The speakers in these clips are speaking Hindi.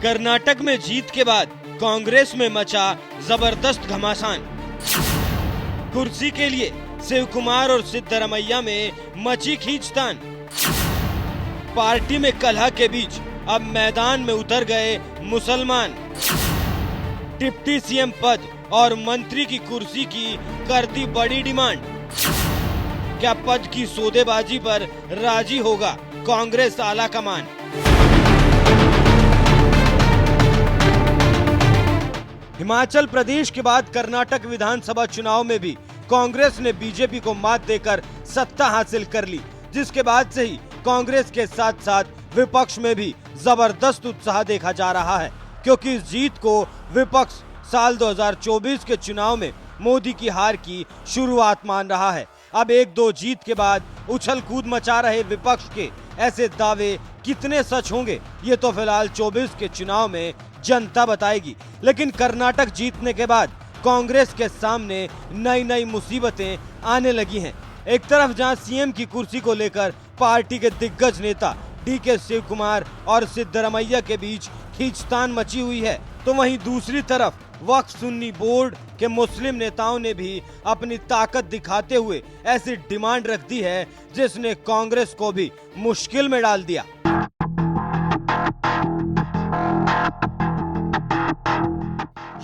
कर्नाटक में जीत के बाद कांग्रेस में मचा जबरदस्त घमासान। कुर्सी के लिए शिव कुमार और सिद्धरमैया में मची खींचतान। पार्टी में कलह के बीच अब मैदान में उतर गए मुसलमान। डिप्टी सीएम पद और मंत्री की कुर्सी की कर दी बड़ी डिमांड। क्या पद की सौदेबाजी पर राजी होगा कांग्रेस आला कमान? हिमाचल प्रदेश के बाद कर्नाटक विधानसभा चुनाव में भी कांग्रेस ने बीजेपी को मात देकर सत्ता हासिल कर ली, जिसके बाद से ही कांग्रेस के साथ साथ विपक्ष में भी जबरदस्त उत्साह देखा जा रहा है, क्योंकि इस जीत को विपक्ष साल 2024 के चुनाव में मोदी की हार की शुरुआत मान रहा है। अब 1-2 जीत के बाद उछल कूद मचा रहे विपक्ष के ऐसे दावे कितने सच होंगे, ये तो फिलहाल 24 के चुनाव में जनता बताएगी। लेकिन कर्नाटक जीतने के बाद कांग्रेस के सामने नई नई मुसीबतें आने लगी हैं। एक तरफ जहां सीएम की कुर्सी को लेकर पार्टी के दिग्गज नेता डीके शिव कुमार और सिद्धरमैया के बीच खींचतान मची हुई है, तो वहीं दूसरी तरफ वक्फ सुन्नी बोर्ड के मुस्लिम नेताओं ने भी अपनी ताकत दिखाते हुए ऐसी डिमांड रख दी है जिसने कांग्रेस को भी मुश्किल में डाल दिया।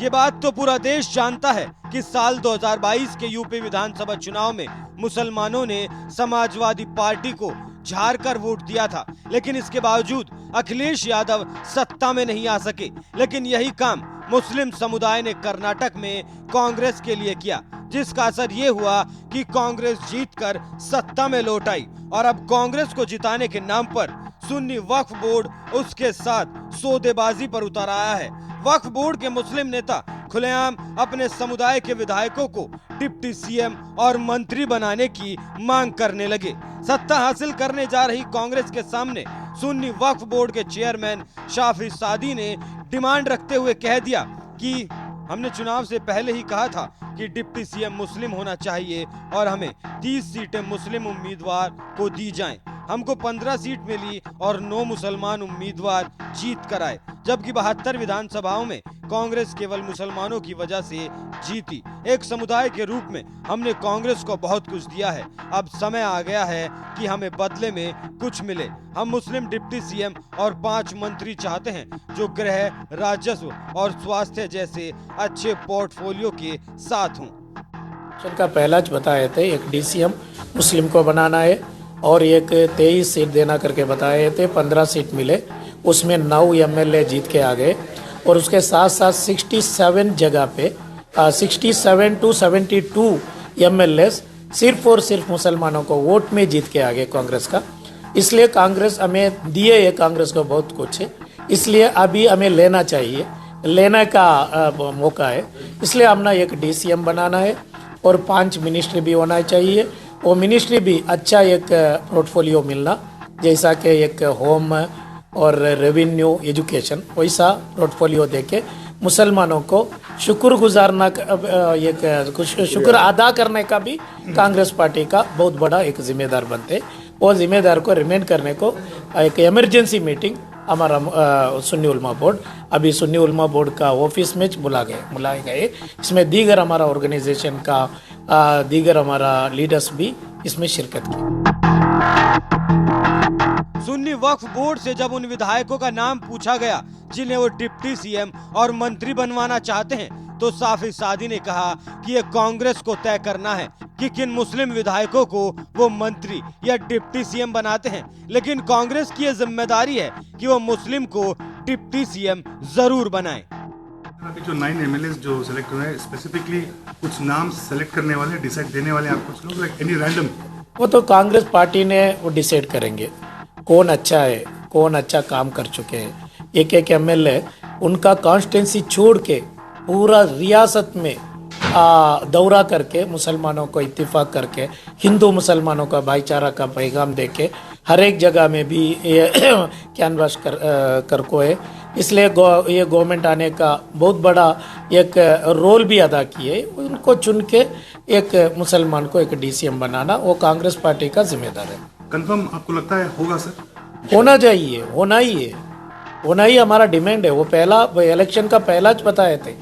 ये बात तो पूरा देश जानता है कि साल 2022 के यूपी विधानसभा चुनाव में मुसलमानों ने समाजवादी पार्टी को झाड़ कर वोट दिया था, लेकिन इसके बावजूद अखिलेश यादव सत्ता में नहीं आ सके। लेकिन यही काम मुस्लिम समुदाय ने कर्नाटक में कांग्रेस के लिए किया, जिसका असर ये हुआ कि कांग्रेस जीतकर सत्ता में लौट आई और अब कांग्रेस को जिताने के नाम पर सुन्नी वक्फ बोर्ड उसके साथ सौदेबाजी पर उतर आया है। वक्फ बोर्ड के मुस्लिम नेता खुलेआम अपने समुदाय के विधायकों को डिप्टी सीएम और मंत्री बनाने की मांग करने लगे। सत्ता हासिल करने जा रही कांग्रेस के सामने सुन्नी वक्फ बोर्ड के चेयरमैन शाफी सादी ने डिमांड रखते हुए कह दिया कि हमने चुनाव से पहले ही कहा था कि डिप्टी सीएम मुस्लिम होना चाहिए और हमें 30 सीटें मुस्लिम उम्मीदवार को दी जाएं। हमको 15 सीट मिली और 9 मुसलमान उम्मीदवार जीत कर आए, जबकि 72 विधानसभाओं में कांग्रेस केवल मुसलमानों की वजह से जीती। एक समुदाय के रूप में हमने कांग्रेस को बहुत कुछ दिया है, अब समय आ गया है कि हमें बदले में कुछ मिले। हम मुस्लिम डिप्टी सीएम और 5 मंत्री चाहते हैं जो गृह, राजस्व और स्वास्थ्य जैसे अच्छे पोर्टफोलियो के साथ हों। उनका पहला बताए थे एक डीसीएम मुस्लिम को बनाना है और एक 23 सीट देना करके बताए थे, 15 सीट मिले, उसमें 9 एमएलए जीत के आ गए और उसके साथ साथ 67 जगह पे 67 to 72 एमएलए सिर्फ और सिर्फ मुसलमानों को वोट में जीत के आ गए कांग्रेस का। इसलिए कांग्रेस हमें दिए है, कांग्रेस को बहुत कुछ है, इसलिए अभी हमें लेना चाहिए, लेने का मौका है। इसलिए हमने एक डीसीएम बनाना है और 5 मिनिस्ट्री भी होना चाहिए। वो मिनिस्ट्री भी अच्छा एक पोर्टफोलियो मिलना, जैसा कि एक होम और रेवेन्यू, एजुकेशन, वैसा पोर्टफोलियो देके मुसलमानों को शुक्रगुजारना, एक शुक्र अदा करने का भी कांग्रेस पार्टी का बहुत बड़ा एक जिम्मेदार बनते। वो जिम्मेदार को रिमेंड करने को एक इमरजेंसी मीटिंग हमारा सुन्नी उलमा बोर्ड, अभी सुन्नी उलमा बोर्ड का ऑफिस में बुलाए गए। इसमें दीगर हमारा ऑर्गेनाइजेशन का दीगर हमारा लीडर्स भी इसमें शिरकत की। सुन्नी वक्फ बोर्ड से जब उन विधायकों का नाम पूछा गया जिन्हें वो डिप्टी सीएम और मंत्री बनवाना चाहते हैं, तो साफी सादी ने कहा कि ये कांग्रेस को तय करना है कि किन मुस्लिम विधायकों को वो मंत्री या डिप्टी सीएम बनाते हैं, लेकिन कांग्रेस की ये जिम्मेदारी है कि वो मुस्लिम को डिप्टी सीएम जरूर बनाए। अभी जो 9 एमएलए जो सिलेक्ट हुए हैं, स्पेसिफिकली कुछ नाम सेलेक्ट करने वाले, डिसाइड देने वाले आप कुछ लोग, लाइक एनी रैंडम? वो तो कांग्रेस पार्टी ने वो डिसाइड करेंगे कौन अच्छा है, कौन अच्छा काम कर चुके हैं। एक एमएलए उनका कॉन्स्टिट्यूंसी छोड़ के पूरा रियासत में दौरा करके मुसलमानों को इत्तेफाक करके हिंदू मुसलमानों का भाईचारा का पैगाम देके हर एक जगह में भी कैनवास कर को है। इसलिए ये गवर्नमेंट आने का बहुत बड़ा एक रोल भी अदा किए। उनको चुन के एक मुसलमान को एक डीसीएम बनाना वो कांग्रेस पार्टी का जिम्मेदार है। कंफर्म आपको लगता है होगा सर? होना चाहिए, होना ही है। होना ही हमारा डिमांड है। वो पहला इलेक्शन का पहला ज बताए थे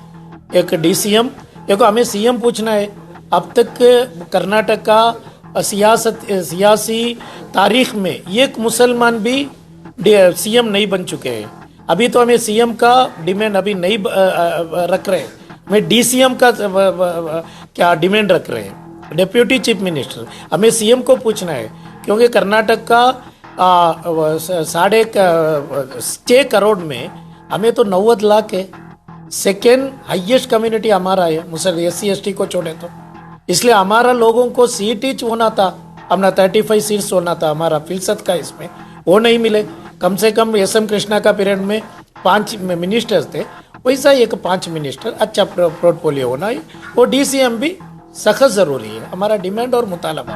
एक डीसीएम। देखो हमें सीएम पूछना है। अब तक कर्नाटक का सियासी तारीख में एक मुसलमान भी सीएम नहीं बन चुके हैं। अभी तो हमें सीएम का डिमांड अभी नहीं रख रहे हैं, हमें डीसीएम का क्या डिमांड रख रहे हैं, डिप्यूटी चीफ मिनिस्टर। हमें सीएम को पूछना है क्योंकि कर्नाटक का 6.5 करोड़ में हमें तो 90 लाख है। सेकेंड हाईएस्ट कम्युनिटी हमारा है, मुसलमान SC ST को छोड़े तो। इसलिए हमारा लोगों को सीट ही होना था, अपना 35 सीट्स होना था हमारा फीसद का, इसमें वो नहीं मिले। कम से कम SM कृष्णा का पीरियड में 5 मिनिस्टर्स थे, वैसा एक 5 मिनिस्टर अच्छा पोर्टफोलियो होना ही, वो DCM भी सख्त जरूरी है, हमारा डिमांड और मुतालबा।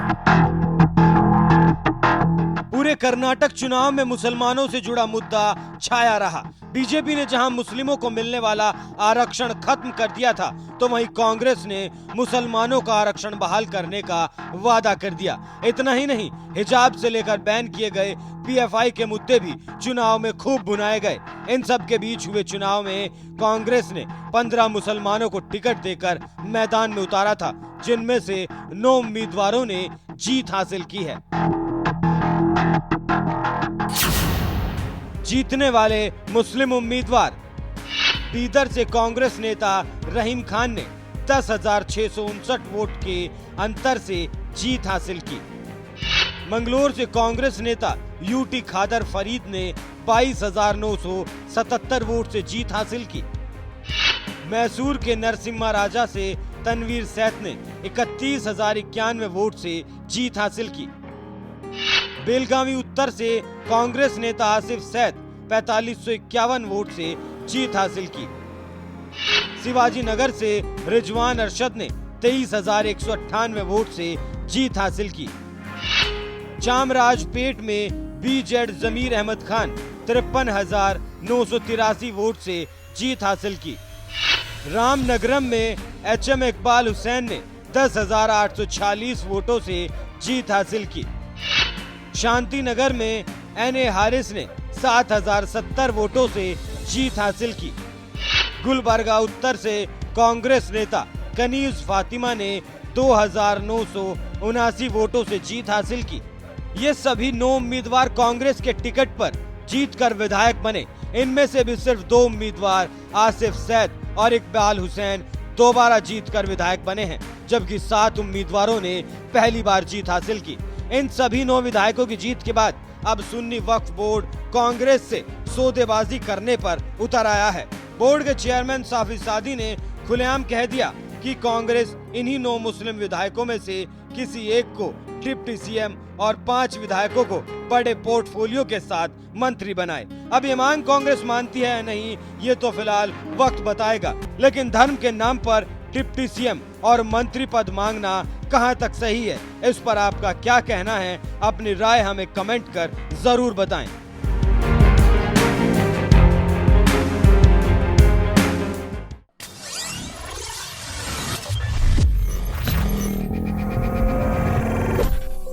पूरे कर्नाटक चुनाव में मुसलमानों से जुड़ा मुद्दा छाया रहा। बीजेपी ने जहां मुस्लिमों को मिलने वाला आरक्षण खत्म कर दिया था, तो वहीं कांग्रेस ने मुसलमानों का आरक्षण बहाल करने का वादा कर दिया। इतना ही नहीं, हिजाब से लेकर बैन किए गए PFI के मुद्दे भी चुनाव में खूब भुनाए गए। इन सब के बीच हुए चुनाव में कांग्रेस ने 15 मुसलमानों को टिकट देकर मैदान में उतारा था, जिनमें से 9 उम्मीदवारों ने जीत हासिल की है। जीतने वाले मुस्लिम उम्मीदवार। बीदर से कांग्रेस नेता रहीम खान ने 10,659 वोट के अंतर से जीत हासिल की। मंगलोर से कांग्रेस नेता UT खादर फरीद ने 22,977 वोट से जीत हासिल की। मैसूर के नरसिम्हा राजा से तनवीर सैथ ने 31,091 वोट से जीत हासिल की। बेलगावी उत्तर से कांग्रेस नेता आसिफ सैद 4551 वोट से जीत हासिल की। शिवाजी नगर से रिजवान अरशद ने 23,198 वोट से जीत हासिल की। चामराजपेट में BZ जमीर अहमद खान 53,983 वोट से जीत हासिल की। रामनगरम में HM इकबाल हुसैन ने 10,846 वोटों से जीत हासिल की। शांति नगर में NA हारिस ने 7,070 वोटों से जीत हासिल की। गुलबर्गा उत्तर से कांग्रेस नेता कनीज फातिमा ने 2,979 वोटों से जीत हासिल की। ये सभी 9 उम्मीदवार कांग्रेस के टिकट पर जीतकर विधायक बने। इनमें से भी सिर्फ 2 उम्मीदवार आसिफ सैद और इकबाल हुसैन दोबारा जीतकर विधायक बने हैं, जबकि 7 उम्मीदवारों ने पहली बार जीत हासिल की। इन सभी 9 विधायकों की जीत के बाद अब सुन्नी वक्फ बोर्ड कांग्रेस से सौदेबाजी करने पर उतर आया है। बोर्ड के चेयरमैन साफी सादी ने खुलेआम कह दिया कि कांग्रेस इन्हीं 9 मुस्लिम विधायकों में से किसी एक को डिप्टी CM और 5 विधायकों को बड़े पोर्टफोलियो के साथ मंत्री बनाए। अब ये मांग कांग्रेस मानती है या नहीं, ये तो फिलहाल वक्त बताएगा, लेकिन धर्म के नाम पर डिप्टी CM और मंत्री पद मांगना कहां तक सही है, इस पर आपका क्या कहना है? अपनी राय हमें कमेंट कर जरूर बताएं।